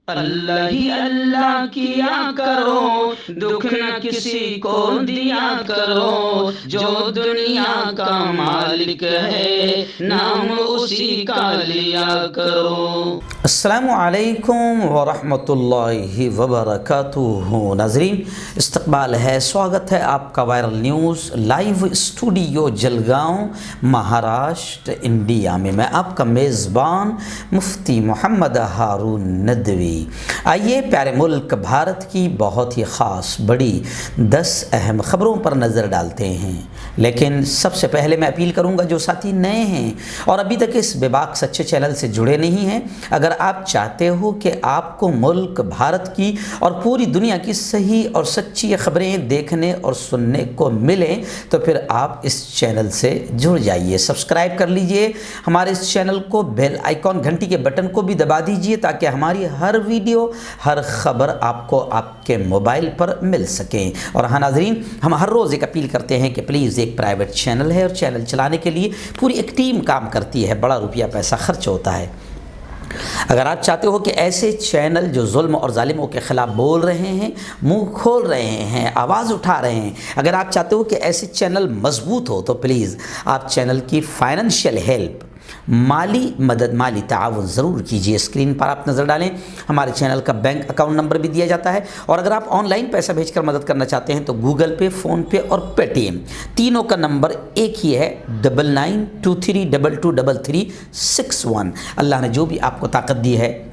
اللہ ہی اللہ کیا کرو، دکھ نہ کسی کو دیا کرو، جو دنیا کا مالک ہے نام اسی کا لیا کرو۔ السلام علیکم ورحمۃ اللہ وبرکاتہ۔ ناظرین، استقبال ہے، سواگت ہے آپ کا viral news live studio Jalgaon, Maharashtra, India میں آپ کا میزبان مفتی محمد ہارون ندوی۔ آئیے پیارے ملک بھارت کی بہت ہی خاص بڑی 10 اہم خبروں پر نظر ڈالتے ہیں، لیکن سب سے پہلے میں اپیل کروں گا جو ساتھی نئے ہیں اور ابھی تک اس بے باک سچے چینل سے جڑے نہیں ہیں، اگر آپ چاہتے ہو کہ آپ کو ملک بھارت کی اور پوری دنیا کی صحیح اور سچی خبریں دیکھنے اور سننے کو ملیں تو پھر آپ اس چینل سے جڑ جائیے، سبسکرائب کر لیجئے ہمارے اس چینل کو، بیل آئیکن گھنٹی کے بٹن کو بھی دبا دیجئے تاکہ ہماری ہر ویڈیو، ہر خبر آپ کو آپ کے موبائل پر مل سکیں۔ اور ہاں ناظرین، ہم ہر روز ایک اپیل کرتے ہیں کہ پلیز ایک پرائیویٹ چینل ہے اور چینل چلانے کے لیے پوری ایک ٹیم کام کرتی ہے، بڑا روپیہ پیسہ خرچ ہوتا ہے۔ اگر آپ چاہتے ہو کہ ایسے چینل جو ظلم اور ظالموں کے خلاف بول رہے ہیں، منہ کھول رہے ہیں، آواز اٹھا رہے ہیں، اگر آپ چاہتے ہو کہ ایسے چینل مضبوط ہو تو پلیز آپ چینل کی فائنینشیل ہیلپ، مالی مدد، مالی تعاون ضرور کیجیے۔ اسکرین پر آپ نظر ڈالیں، ہمارے چینل کا بینک اکاؤنٹ نمبر بھی دیا جاتا ہے، اور اگر آپ آن لائن پیسہ بھیج کر مدد کرنا چاہتے ہیں تو گوگل پے، فون پے اور پے ٹی ایم تینوں کا نمبر ایک ہی ہے، 9923223361۔ اللہ نے جو بھی آپ کو طاقت دی ہے،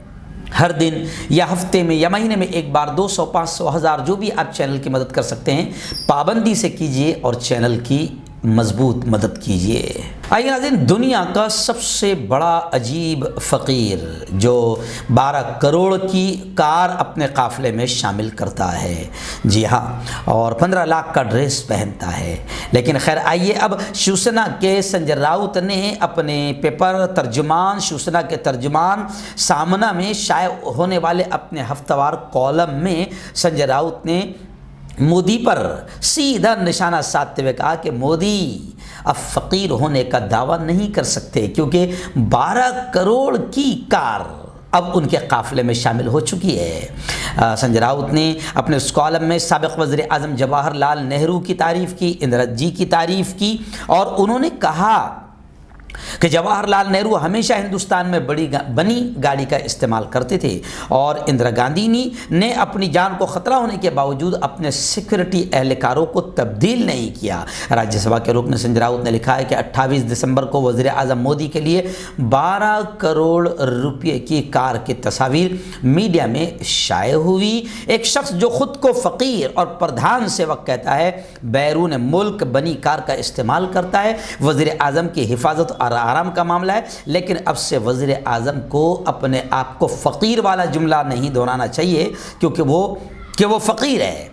ہر دن یا ہفتے میں یا مہینے میں ایک بار 200، 500، 1000 جو بھی آپ چینل کی مدد کر سکتے ہیں پابندی سے کیجیے اور چینل کی مضبوط مدد کیجیے۔ آئیے ناظرین، دنیا کا سب سے بڑا عجیب فقیر جو 12 کروڑ کی کار اپنے قافلے میں شامل کرتا ہے، جی ہاں، اور 15 لاکھ کا ڈریس پہنتا ہے، لیکن خیر آئیے اب شیوسینا کے سنجے راؤت نے اپنے پیپر ترجمان، شیوسینا کے ترجمان سامنا میں شائع ہونے والے اپنے ہفتہ وار کالم میں سنجے راؤت نے مودی پر سیدھا نشانہ سادھتے ہوئے کہا کہ مودی اب فقیر ہونے کا دعویٰ نہیں کر سکتے کیونکہ 12 کروڑ کی کار اب ان کے قافلے میں شامل ہو چکی ہے۔ سنجے راؤت نے اپنے اس کالم میں سابق وزیر اعظم جواہر لال نہرو کی تعریف کی، اندرا جی کی تعریف کی، اور انہوں نے کہا کہ جواہر لال نہرو ہمیشہ ہندوستان میں بنی گاڑی کا استعمال کرتے تھے اور اندرا گاندھی نے اپنی جان کو خطرہ ہونے کے باوجود اپنے سیکورٹی اہلکاروں کو تبدیل نہیں کیا۔ راجیہ سبھا کے رکن سنجے راؤت نے لکھا ہے کہ 28 دسمبر کو وزیر اعظم مودی کے لیے 12 کروڑ روپے کی کار کی تصاویر میڈیا میں شائع ہوئی۔ ایک شخص جو خود کو فقیر اور پردھان سیوک کہتا ہے بیرون ملک بنی کار کا استعمال کرتا ہے۔ وزیر اعظم کی حفاظت اور آرام کا معاملہ ہے، لیکن اب سے وزیر اعظم کو اپنے آپ کو فقیر والا جملہ نہیں دہرانا چاہیے کہ وہ فقیر ہے۔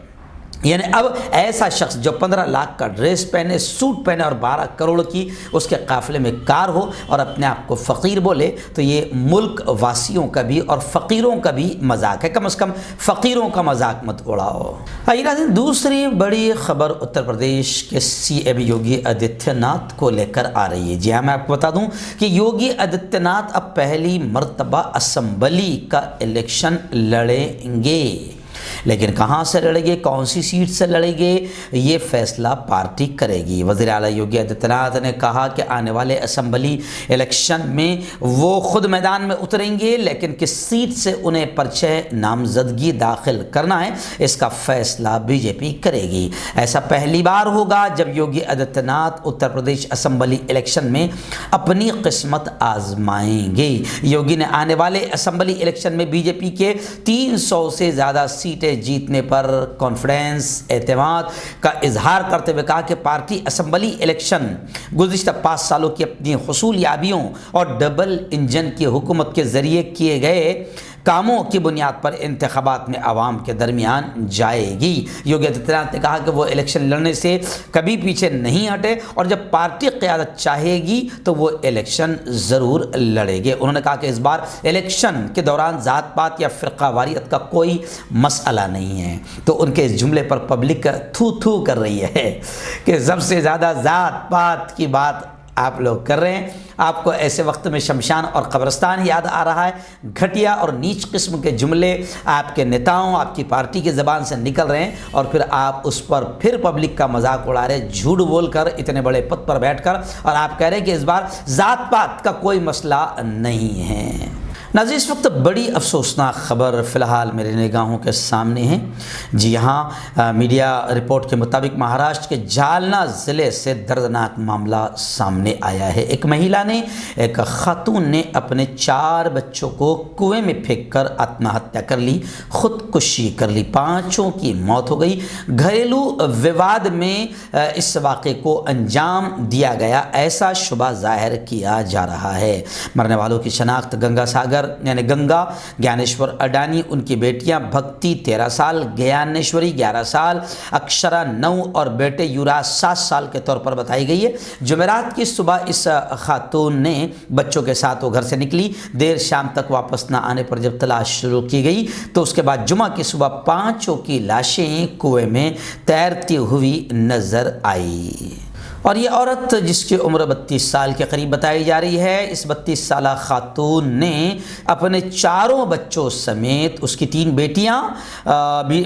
یعنی اب ایسا شخص جو 15 لاکھ کا ڈریس پہنے، سوٹ پہنے اور 12 کروڑ کی اس کے قافلے میں کار ہو اور اپنے آپ کو فقیر بولے تو یہ ملک واسیوں کا بھی اور فقیروں کا بھی مذاق ہے، کم از کم فقیروں کا مذاق مت اڑاؤ۔ دوسری بڑی خبر اتر پردیش کے سی ایم یوگی آدتیہ ناتھ کو لے کر آ رہی ہے۔ جی ہاں، میں آپ کو بتا دوں کہ یوگی آدتیہ ناتھ اب پہلی مرتبہ اسمبلی کا الیکشن لڑیں گے، لیکن کہاں سے لڑیں گے، کون سی سیٹ سے لڑیں گے، یہ فیصلہ پارٹی کرے گی۔ وزیر اعلیٰ یوگی آدتیہ ناتھ نے کہا کہ آنے والے اسمبلی الیکشن میں وہ خود میدان میں اتریں گے، لیکن کس سیٹ سے انہیں پرچہ نامزدگی داخل کرنا ہے اس کا فیصلہ بی جے پی کرے گی۔ ایسا پہلی بار ہوگا جب یوگی آدتیہ ناتھ اتر پردیش اسمبلی الیکشن میں اپنی قسمت آزمائیں گے۔ یوگی نے آنے والے اسمبلی الیکشن میں بی جے پی کے 300 سے زیادہ سیٹیں جیتنے پر کانفیڈنس، اعتماد کا اظہار کرتے ہوئے کہا کہ پارٹی اسمبلی الیکشن گزشتہ 5 سالوں کی اپنی حصولیابیوں اور ڈبل انجن کی حکومت کے ذریعے کیے گئے کاموں کی بنیاد پر انتخابات میں عوام کے درمیان جائے گی۔ یوگی آدتیہ ناتھ نے کہا کہ وہ الیکشن لڑنے سے کبھی پیچھے نہیں ہٹے اور جب پارٹی قیادت چاہے گی تو وہ الیکشن ضرور لڑے گے۔ انہوں نے کہا کہ اس بار الیکشن کے دوران ذات پات یا فرقہ واریت کا کوئی مسئلہ نہیں ہے، تو ان کے اس جملے پر پبلک تھو تھو کر رہی ہے کہ سب سے زیادہ ذات پات کی بات آپ لوگ کر رہے ہیں۔ آپ کو ایسے وقت میں شمشان اور قبرستان یاد آ رہا ہے، گھٹیا اور نیچ قسم کے جملے آپ کے نیتاؤں، آپ کی پارٹی کی زبان سے نکل رہے ہیں، اور پھر آپ اس پر پھر پبلک کا مذاق اڑا رہے، جھوٹ بول کر اتنے بڑے پد پر بیٹھ کر، اور آپ کہہ رہے ہیں کہ اس بار ذات پات کا کوئی مسئلہ نہیں ہے۔ ناظرین، اس وقت بڑی افسوسناک خبر فی الحال میرے نگاہوں کے سامنے ہے۔ جی ہاں، میڈیا رپورٹ کے مطابق مہاراشٹر کے جالنا ضلع سے دردناک معاملہ سامنے آیا ہے۔ ایک مہیلا نے، ایک خاتون نے اپنے 4 بچوں کو کنویں میں پھینک کر آتم ہتیا کر لی، خودکشی کر لی، 5 کی موت ہو گئی۔ گھریلو وواد میں اس واقعے کو انجام دیا گیا، ایسا شبہ ظاہر کیا جا رہا ہے۔ مرنے والوں کی شناخت گنگا ساگر یعنی گنگا گیانیشور اڈانی، ان کی بیٹیاں بھکتی 13 سال، گیانیشوری 11 سال، اکشرا 9 اور بیٹے یوراج 7 سال کے طور پر بتائی گئی ہے۔ جمعرات کی صبح اس خاتون نے بچوں کے ساتھ وہ گھر سے نکلی، دیر شام تک واپس نہ آنے پر جب تلاش شروع کی گئی تو اس کے بعد جمعہ کی صبح 5 کی لاشیں کنویں میں تیرتی ہوئی نظر آئی۔ اور یہ عورت جس کی عمر 32 سال کے قریب بتائی جا رہی ہے، اس 32 سالہ خاتون نے اپنے 4 بچوں سمیت اس کی 3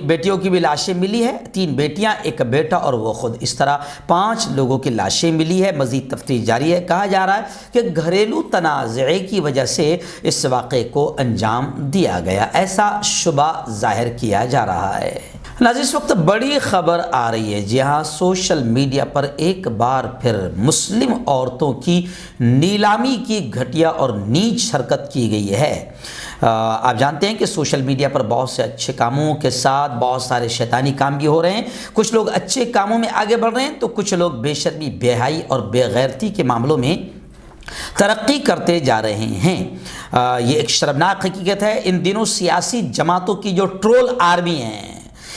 بیٹیوں کی بھی لاشیں ملی ہے، 3 بیٹیاں، 1 بیٹا اور وہ خود، اس طرح 5 لوگوں کی لاشیں ملی ہے۔ مزید تفتیش جاری ہے۔ کہا جا رہا ہے کہ گھریلو تنازعے کی وجہ سے اس واقعے کو انجام دیا گیا، ایسا شبہ ظاہر کیا جا رہا ہے۔ ناظرین، اس وقت بڑی خبر آ رہی ہے، جی ہاں، سوشل میڈیا پر ایک بار پھر مسلم عورتوں کی نیلامی کی گھٹیا اور نیچ حرکت کی گئی ہے۔ آپ جانتے ہیں کہ سوشل میڈیا پر بہت سے اچھے کاموں کے ساتھ بہت سارے شیطانی کام بھی ہو رہے ہیں۔ کچھ لوگ اچھے کاموں میں آگے بڑھ رہے ہیں تو کچھ لوگ بے شرمی، بے حیائی اور بے غیرتی کے معاملوں میں ترقی کرتے جا رہے ہیں۔ یہ ایک شرمناک حقیقت ہے۔ ان دنوں سیاسی جماعتوں کی جو ٹرول آرمی ہیں،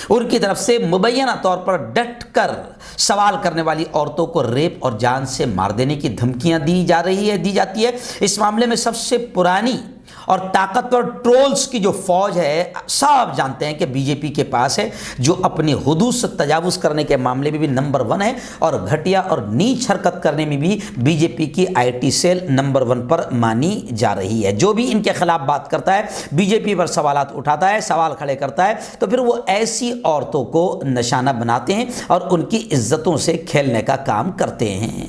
ان کی طرف سے مبینہ طور پر ڈٹ کر سوال کرنے والی عورتوں کو ریپ اور جان سے مار دینے کی دھمکیاں دی جاتی ہے۔ اس معاملے میں سب سے پرانی اور طاقتور ٹرولز کی جو فوج ہے، سب جانتے ہیں کہ بی جے پی کے پاس ہے، جو اپنی حدود سے تجاوز کرنے کے معاملے میں بھی نمبر 1 ہے، اور گھٹیا اور نیچ حرکت کرنے میں بھی بی جے پی کی آئی ٹی سیل نمبر 1 پر مانی جا رہی ہے۔ جو بھی ان کے خلاف بات کرتا ہے، بی جے پی پر سوالات اٹھاتا ہے، سوال کھڑے کرتا ہے، تو پھر وہ ایسی عورتوں کو نشانہ بناتے ہیں اور ان کی عزتوں سے کھیلنے کا کام کرتے ہیں۔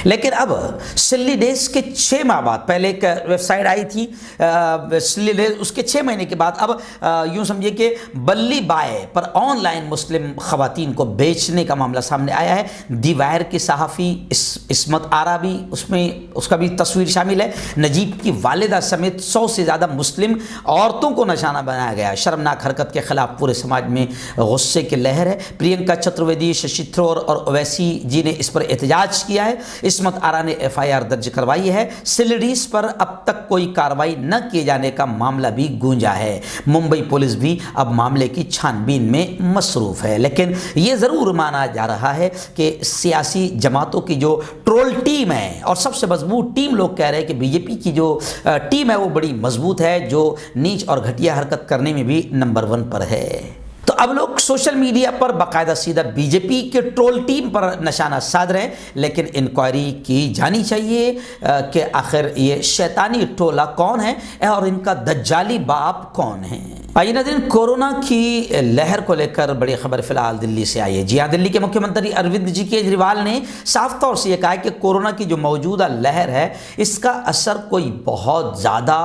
لیکن اب سلی ڈیز کے 6 ماہ بعد، پہلے ایک ویب سائٹ آئی تھی سلی ڈیز، اس کے 6 مہینے کے بعد اب یوں سمجھے کہ بلی بائے پر آن لائن مسلم خواتین کو بیچنے کا معاملہ سامنے آیا ہے۔ دی وائر کی صحافی عصمت آرا بھی اس کا بھی تصویر شامل ہے۔ نجیب کی والدہ سمیت 100 سے زیادہ مسلم عورتوں کو نشانہ بنایا گیا۔ شرمناک حرکت کے خلاف پورے سماج میں غصے کی لہر ہے۔ پرینکا چترویدی، ششی تھرور اور اویسی جی نے اس پر احتجاج کیا ہے۔ عصمت آرا نے FIR درج کروائی ہے۔ سلیڈیز پر اب تک کوئی کارروائی نہ کیے جانے کا معاملہ بھی گونجا ہے۔ ممبئی پولیس بھی اب معاملے کی چھان بین میں مصروف ہے، لیکن یہ ضرور مانا جا رہا ہے کہ سیاسی جماعتوں کی جو ٹرول ٹیم ہے، اور سب سے مضبوط ٹیم، لوگ کہہ رہے ہیں کہ بی جے پی کی جو ٹیم ہے وہ بڑی مضبوط ہے، جو نیچ اور گھٹیا حرکت کرنے میں بھی نمبر 1 پر ہے۔ تو اب لوگ سوشل میڈیا پر باقاعدہ سیدھا بی جے پی کے ٹرول ٹیم پر نشانہ سادھ رہے ہیں، لیکن انکوائری کی جانی چاہیے کہ آخر یہ شیطانی ٹولہ کون ہے اور ان کا دجالی باپ کون ہے۔ آئیے ناظرین، کورونا کی لہر کو لے کر بڑی خبر فی الحال دلی سے آئی ہے۔ جی ہاں، دلی کے مکھیہ منتری اروند جی کیجریوال نے صاف طور سے یہ کہا ہے کہ کورونا کی جو موجودہ لہر ہے، اس کا اثر کوئی بہت زیادہ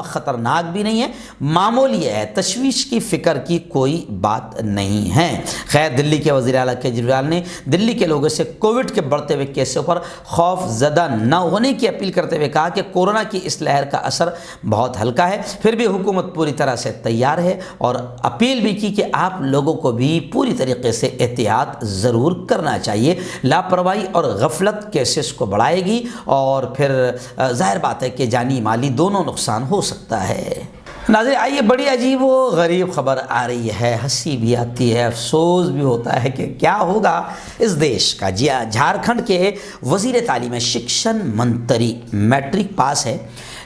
خطرناک بھی نہیں ہے، معمولی ہے، تشویش کی فکر کی کوئی بات نہیں ہے۔ خیر، دلی کے وزیر اعلیٰ کیجریوال نے دلی کے لوگوں سے کووڈ کے بڑھتے ہوئے کیسوں پر خوف زدہ نہ ہونے کی اپیل کرتے ہوئے کہا کہ کورونا کی اس لہر کا اثر بہت ہلکا ہے، پھر بھی حکومت پوری طرح سے تیار ہے، اور اپیل بھی کی کہ آپ لوگوں کو بھی پوری طریقے سے احتیاط ضرور کرنا چاہیے۔ لاپرواہی اور غفلت کیسز کو بڑھائے گی، اور پھر ظاہر بات ہے کہ جانی مالی دونوں نقصان ہو سکتا ہے۔ ناظرین، آئیے بڑی عجیب و غریب خبر آ رہی ہے، ہنسی بھی آتی ہے، افسوس بھی ہوتا ہے کہ کیا ہوگا اس دیش کا۔ جی ہاں، جھارکھنڈ کے وزیر تعلیم شکشن منتری میٹرک پاس ہے،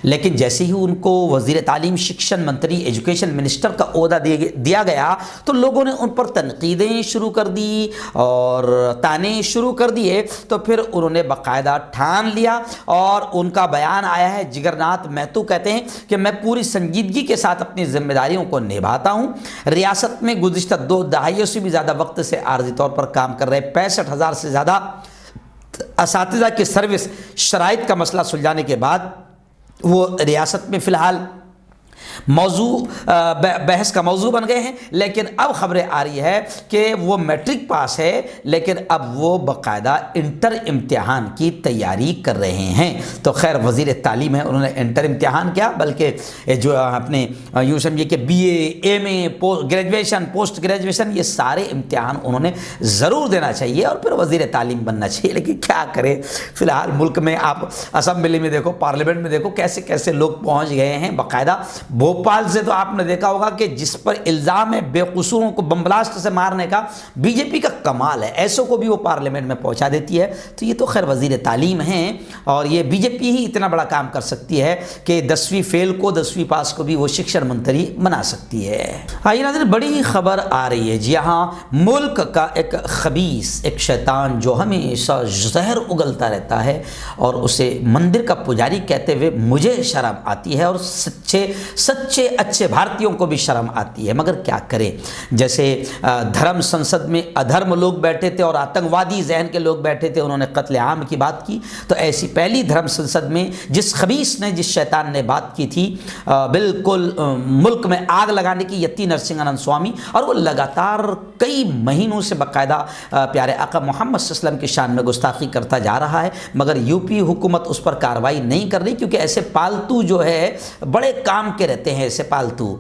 لیکن جیسے ہی ان کو وزیر تعلیم شکشن منتری ایجوکیشن منسٹر کا عہدہ دیا گیا تو لوگوں نے ان پر تنقیدیں شروع کر دی اور تانے شروع کر دیے. تو پھر انہوں نے باقاعدہ ٹھان لیا اور ان کا بیان آیا ہے. جگر ناتھ مہتو کہتے ہیں کہ میں پوری سنجیدگی کے ساتھ اپنی ذمہ داریوں کو نبھاتا ہوں. ریاست میں گزشتہ 2 دہائیوں سے بھی زیادہ وقت سے عارضی طور پر کام کر رہے 65,000 سے زیادہ اساتذہ کی سروس شرائط کا مسئلہ سلجھانے کے بعد وہ ریاست میں فی الحال بحث کا موضوع بن گئے ہیں. لیکن اب خبریں آ رہی ہے کہ وہ میٹرک پاس ہے لیکن اب وہ باقاعدہ انٹر امتحان کی تیاری کر رہے ہیں. تو خیر وزیر تعلیم ہے, انہوں نے انٹر امتحان کیا بلکہ جو اپنے یوں سمجھے کہ B A M A graduation post graduation یہ سارے امتحان انہوں نے ضرور دینا چاہیے اور پھر وزیر تعلیم بننا چاہیے. لیکن کیا کرے فی الحال ملک میں آپ اسمبلی میں دیکھو, پارلیمنٹ میں دیکھو کیسے کیسے لوگ پہنچ گئے ہیں. باقاعدہ بھوپال سے تو آپ نے دیکھا ہوگا کہ جس پر الزام ہے بے قصوروں کو بم بلاسٹ سے مارنے کا, بی جے پی کا کمال ہے, ایسوں کو بھی وہ پارلیمنٹ میں پہنچا دیتی ہے. تو یہ تو خیر وزیر تعلیم ہیں اور یہ بی جے پی ہی اتنا بڑا کام کر سکتی ہے کہ 10ویں فیل کو 10ویں پاس کو بھی وہ شکشن منتری بنا سکتی ہے. آئیے ناظرین بڑی خبر آ رہی ہے. جی ہاں, ملک کا ایک خبیث, ایک شیطان جو ہمیشہ زہر اگلتا رہتا ہے اور اسے مندر کا پجاری کہتے ہوئے مجھے شرم آتی ہے اور سچے اچھے بھارتیوں کو بھی شرم آتی ہے, مگر کیا کرے. جیسے دھرم سنسد میں ادھرم لوگ بیٹھے تھے اور آتنکوادی ذہن کے لوگ بیٹھے تھے, انہوں نے قتل عام کی بات کی. تو ایسی پہلی دھرم سنسد میں جس خبیث نے, جس شیطان نے بات کی تھی بالکل ملک میں آگ لگانے کی, یتی نرسنگ آنند سوامی, اور وہ لگاتار کئی مہینوں سے باقاعدہ پیارے آقا محمد صلی اللہ علیہ وسلم کی شان میں گستاخی کرتا جا رہا ہے, مگر یو پی حکومت اس پر کارروائی نہیں کر رہی کیونکہ ایسے پالتو جو ہے بڑے کام کے رہتے ہیں, ایسے پالتو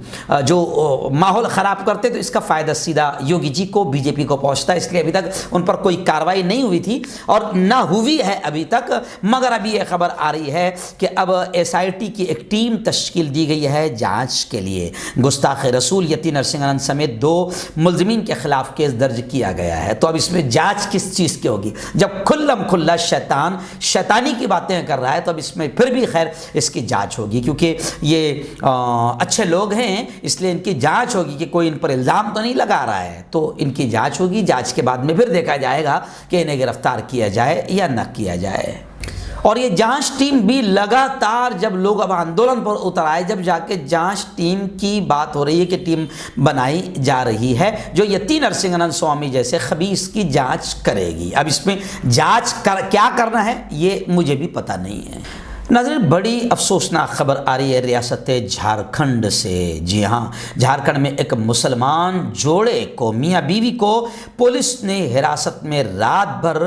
جو ماحول خراب کرتے, تو اس کا فائدہ سیدھا یوگی جی کو, بی جے پی کو پہنچتا ہے. اس لیے ابھی تک ان پر کوئی کارروائی نہیں ہوئی تھی اور نہ ہوئی ہے ابھی تک. مگر ابھی یہ خبر آ رہی ہے کہ اب ایس آئی ٹی کی ایک ٹیم تشکیل دی گئی ہے جانچ کے لیے. گستاخ رسول یتی نرسنگ آنند سمیت 2 ملزمین کے خلاف کیس درج کیا گیا ہے. تو اب اس میں جانچ کس چیز کی ہوگی؟ جب کھلم کھلا شیطان شیطانی کی باتیں کر رہا ہے تو اب اس میں پھر بھی خیر اس کی جانچ ہوگی کیونکہ یہ اچھے لوگ ہیں, اس لیے ان کی جانچ ہوگی کہ کوئی ان پر الزام تو نہیں لگا رہا ہے. تو ان کی جانچ ہوگی, جانچ کے بعد میں پھر دیکھا جائے گا کہ انہیں گرفتار کیا جائے یا نہ کیا جائے. اور یہ جانچ ٹیم بھی لگاتار جب لوگ اب آندولن پر اتر آئے, جب جا کے جانچ ٹیم کی بات ہو رہی ہے کہ ٹیم بنائی جا رہی ہے جو یتی نرسنگ آنند سوامی جیسے خبیث کی جانچ کرے گی. اب اس میں جانچ کیا کرنا ہے یہ مجھے بھی پتہ نہیں ہے. ناظرین بڑی افسوسناک خبر آ رہی ہے ریاست جھارکھنڈ سے. جی ہاں, جھارکھنڈ میں ایک مسلمان جوڑے کو, میاں بیوی کو پولیس نے حراست میں رات بھر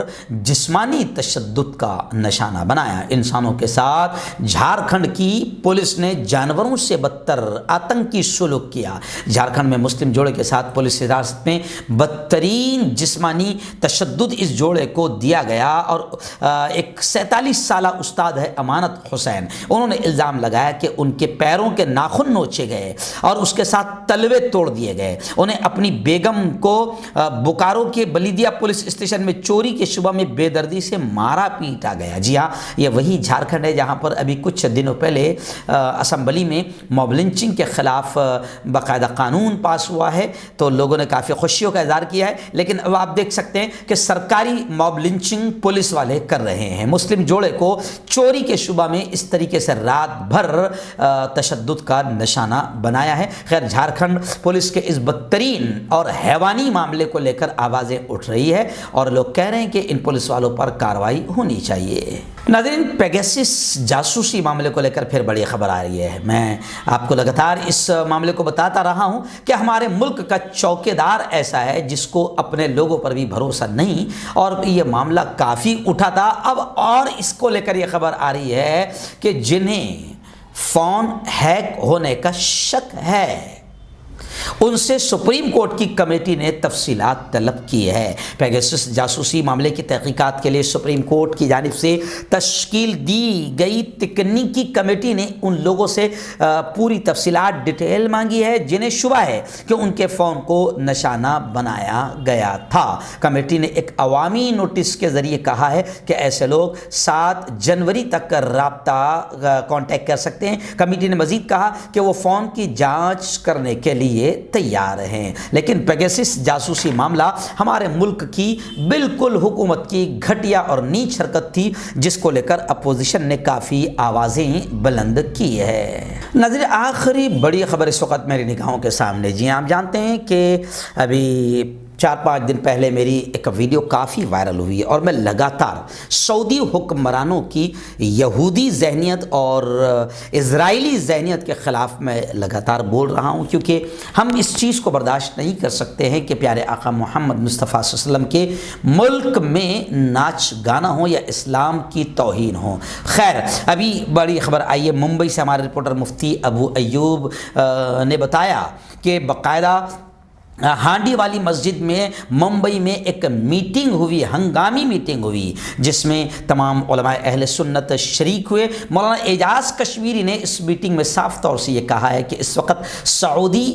جسمانی تشدد کا نشانہ بنایا. انسانوں کے ساتھ جھارکھنڈ کی پولیس نے جانوروں سے بدتر آتنکی سلوک کیا. جھارکھنڈ میں مسلم جوڑے کے ساتھ پولیس حراست میں بدترین جسمانی تشدد اس جوڑے کو دیا گیا. اور ایک 47 سالہ استاد ہے امانت حسین, انہوں نے الزام لگایا کہ ان کے پیروں کے ناخن نوچے گئے اور اس کے ساتھ تلوے توڑ دیے گئے. انہیں اپنی بیگم کو بوکارو کے بلیدیا پولیس اسٹیشن میں چوری کے شبہ میں بے دردی سے مارا پیٹا گیا. جی ہاں, یہ وہی جھارکھنڈ ہے جہاں پر ابھی کچھ دنوں پہلے اسمبلی میں موب لنچنگ کے خلاف باقاعدہ قانون پاس ہوا ہے. تو لوگوں نے کافی خوشیوں کا اظہار کیا ہے, لیکن اب آپ دیکھ سکتے ہیں کہ سرکاری موب لنچنگ پولیس والے کر رہے ہیں. مسلم جوڑے کو چوری کے شبہ میں اس طریقے سے رات بھر تشدد کا نشانہ بنایا ہے. خیر جھارکھنڈ پولیس کے اس بدترین اور حیوانی معاملے کو لے کر آوازیں اٹھ رہی ہے اور لوگ کہہ رہے ہیں کہ ان پولیس والوں پر کارروائی ہونی چاہیے. ناظرین پیگاسس جاسوسی معاملے کو لے کر پھر بڑی خبر آ رہی ہے. میں آپ کو لگاتار اس معاملے کو بتاتا رہا ہوں کہ ہمارے ملک کا چوکیدار ایسا ہے جس کو اپنے لوگوں پر بھی بھروسہ نہیں, اور یہ معاملہ کافی اٹھا تھا. اب اور اس کو لے کر یہ خبر آ رہی ہے کہ جنہیں فون ہیک ہونے کا شک ہے ان سے سپریم کورٹ کی کمیٹی نے تفصیلات طلب کی ہے۔ پیگسس جاسوسی معاملے کی تحقیقات کے لیے سپریم کورٹ کی جانب سے تشکیل دی گئی تکنیکی کمیٹی نے ان لوگوں سے پوری تفصیلات ڈیٹیل مانگی ہے جنہیں شبہ ہے کہ ان کے فون کو نشانہ بنایا گیا تھا۔ کمیٹی نے ایک عوامی نوٹس کے ذریعے کہا ہے کہ ایسے لوگ 7 جنوری تک رابطہ کانٹیکٹ کر سکتے ہیں۔ کمیٹی نے مزید کہا کہ وہ فون کی جانچ کرنے کے لیے تیار ہیں، لیکن پیگسس جاسوسی معاملہ ہمارے ملک کی بالکل حکومت کی گھٹیا اور نیچ حرکت تھی، جس کو لے کر اپوزیشن نے کافی آوازیں بلند کی ہے۔ ناظرین، آخری بڑی خبر اس وقت میری نگاہوں کے سامنے، جی آپ جانتے ہیں کہ ابھی 4-5 دن پہلے میری ایک ویڈیو کافی وائرل ہوئی اور میں لگاتار سعودی حکمرانوں کی یہودی ذہنیت اور اسرائیلی ذہنیت کے خلاف میں لگاتار بول رہا ہوں، کیونکہ ہم اس چیز کو برداشت نہیں کر سکتے ہیں کہ پیارے آقا محمد مصطفیٰ صلی اللہ علیہ وسلم کے ملک میں ناچ گانا ہو یا اسلام کی توہین ہو۔ خیر، ابھی بڑی خبر آئی ہے ممبئی سے، ہمارے رپورٹر مفتی ابو ایوب نے بتایا کہ باقاعدہ ہانڈی والی مسجد میں ممبئی میں ایک میٹنگ ہوئی، ہنگامی میٹنگ ہوئی، جس میں تمام علماء اہل سنت شریک ہوئے۔ مولانا اعجاز کشمیری نے اس میٹنگ میں صاف طور سے یہ کہا ہے کہ اس وقت سعودی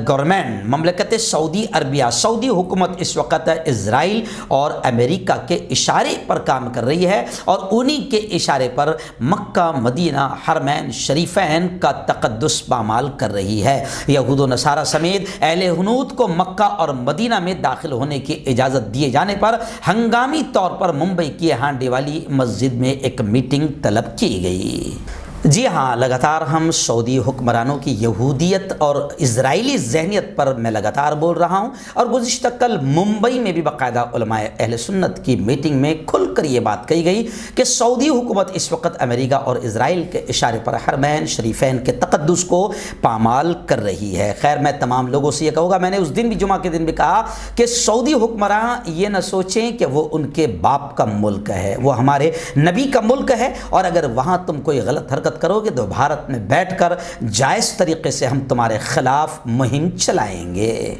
گورنمنٹ، مملکت سعودی عربیہ، سعودی حکومت اس وقت اسرائیل اور امریکہ کے اشارے پر کام کر رہی ہے اور انہی کے اشارے پر مکہ، مدینہ، حرمین شریفین کا تقدس پامال کر رہی ہے۔ یہود و نصارہ سمیت اہل ہنود کو مکہ اور مدینہ میں داخل ہونے کی اجازت دیے جانے پر ہنگامی طور پر ممبئی کی ہانڈی والی مسجد میں ایک میٹنگ طلب کی گئی۔ جی ہاں، لگاتار ہم سعودی حکمرانوں کی یہودیت اور اسرائیلی ذہنیت پر میں لگاتار بول رہا ہوں، اور گزشتہ کل ممبئی میں بھی باقاعدہ علماء اہل سنت کی میٹنگ میں کھل کر یہ بات کہی گئی کہ سعودی حکومت اس وقت امریکہ اور اسرائیل کے اشارے پر حرمین شریفین کے تقدس کو پامال کر رہی ہے۔ خیر، میں تمام لوگوں سے یہ کہوں گا، میں نے اس دن بھی جمعہ کے دن بھی کہا کہ سعودی حکمران یہ نہ سوچیں کہ وہ ان کے باپ کا ملک ہے، وہ ہمارے نبی کا ملک ہے، اور اگر وہاں تم کوئی غلط حرکت کرو گے تو بھارت میں بیٹھ کر جائز طریقے سے ہم تمہارے خلاف مہم چلائیں گے۔